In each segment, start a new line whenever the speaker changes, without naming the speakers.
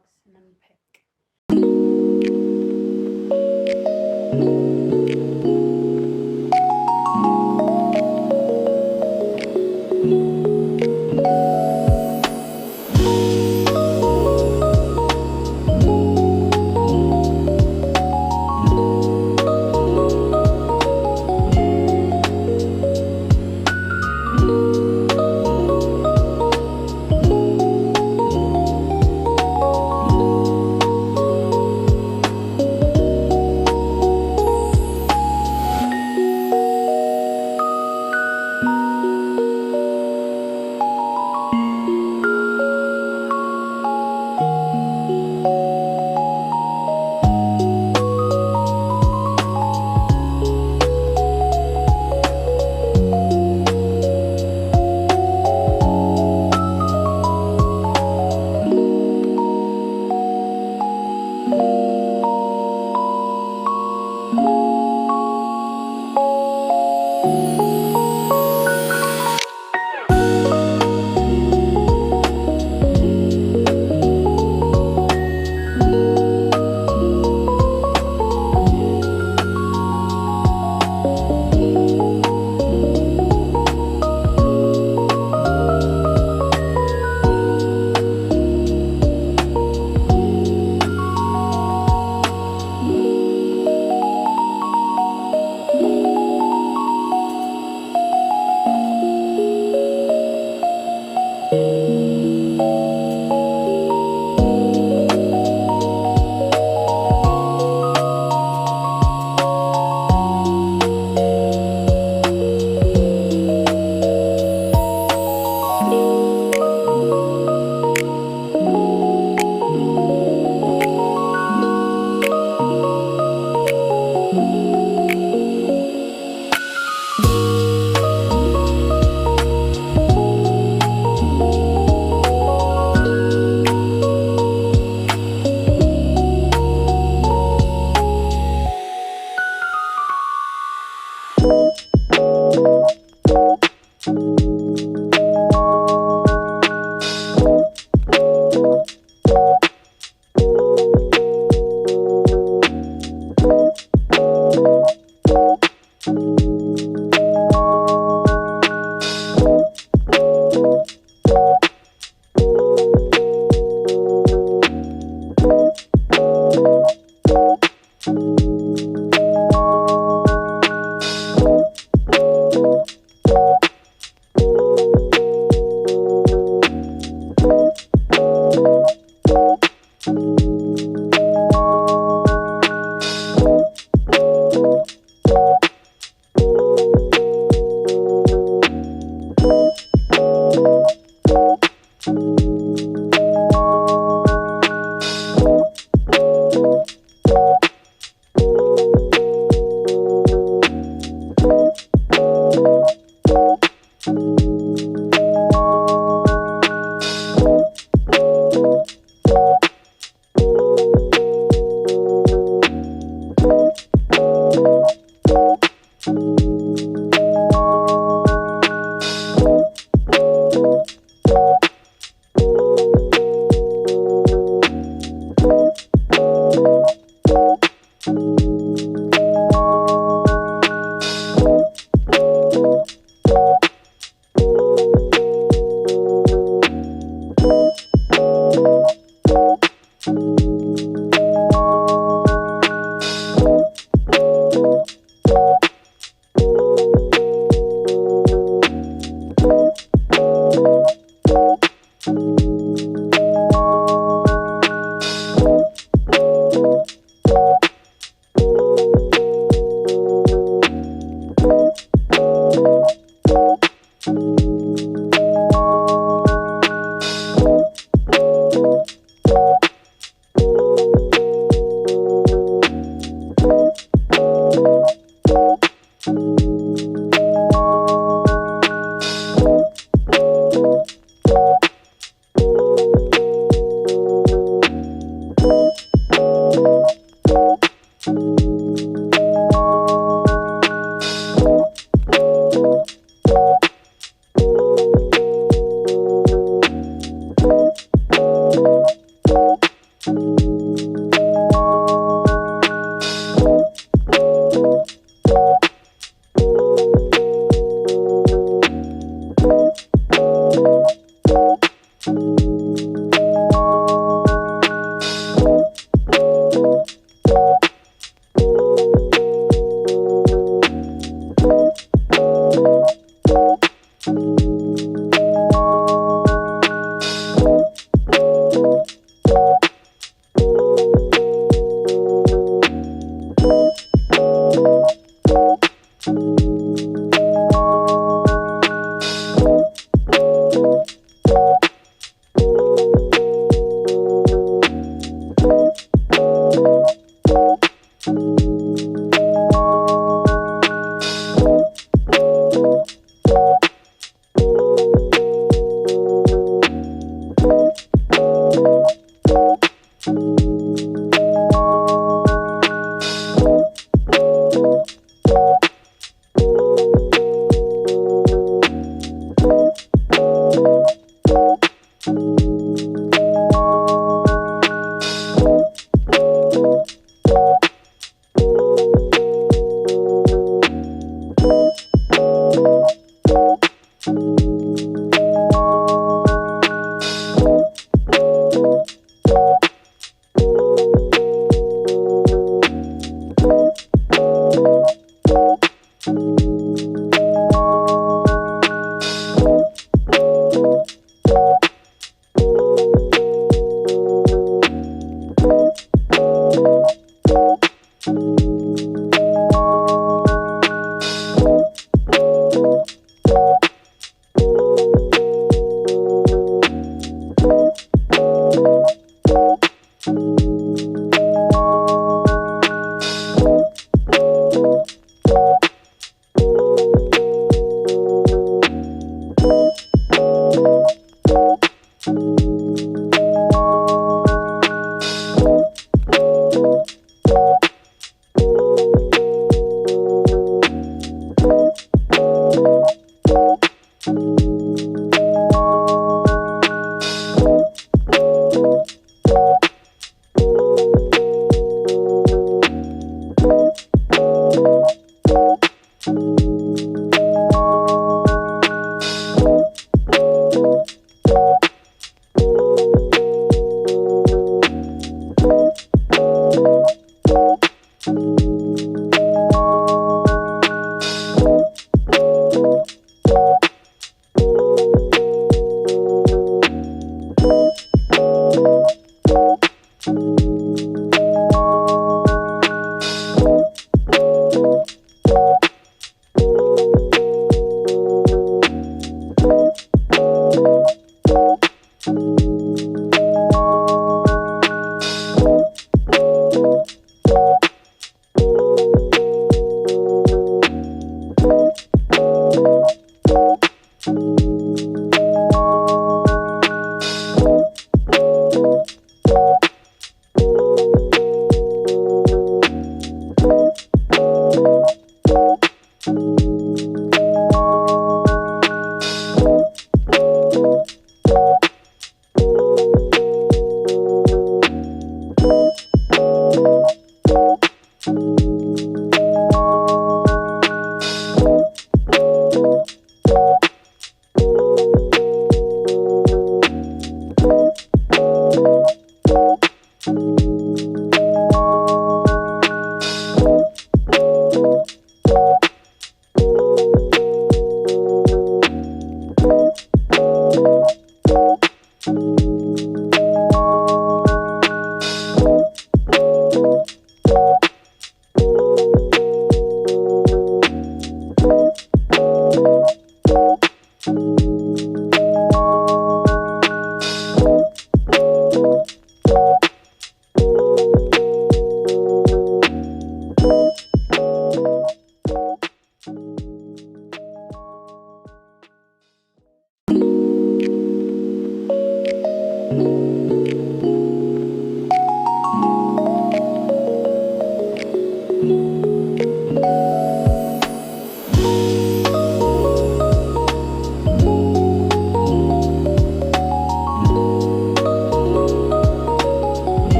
vlogs and unpick.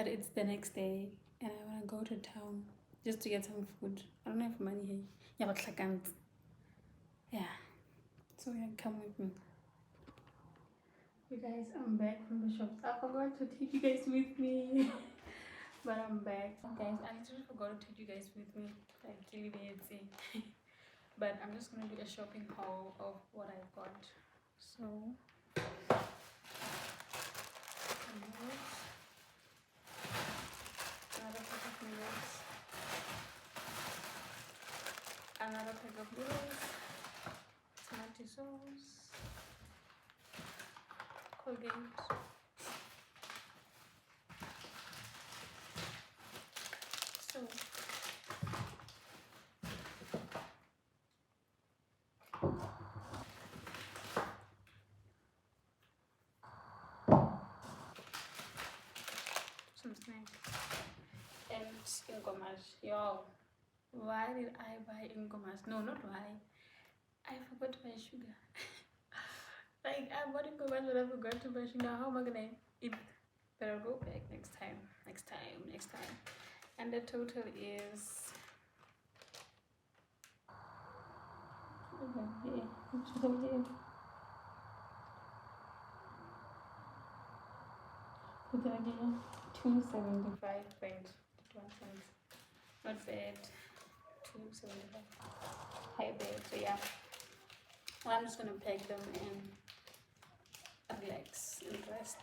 but it's the next day and I want to go to town just to get some food. I don't have money here. Yeah, but I can't. Yeah, so yeah, come with me. You guys, I'm back from the shops. I forgot to take you guys with me. But I'm back. Guys, I literally forgot to take you guys with me. Like, really did. But I'm just gonna do a shopping haul of what I got. So, noodles, another pack of noodles, another pack of noodles, tomato sauce, Colgate. So, some snacks and Ingomash. Yo, why did I buy Ingomash? No, not why. I forgot to buy sugar. Like, I bought Ingomash but I forgot to buy sugar. How am I gonna eat? But I'll go back next time. And the total is $275.51. Not bad. 275. High bad. So yeah. Well, I'm just gonna pack them and relax and rest.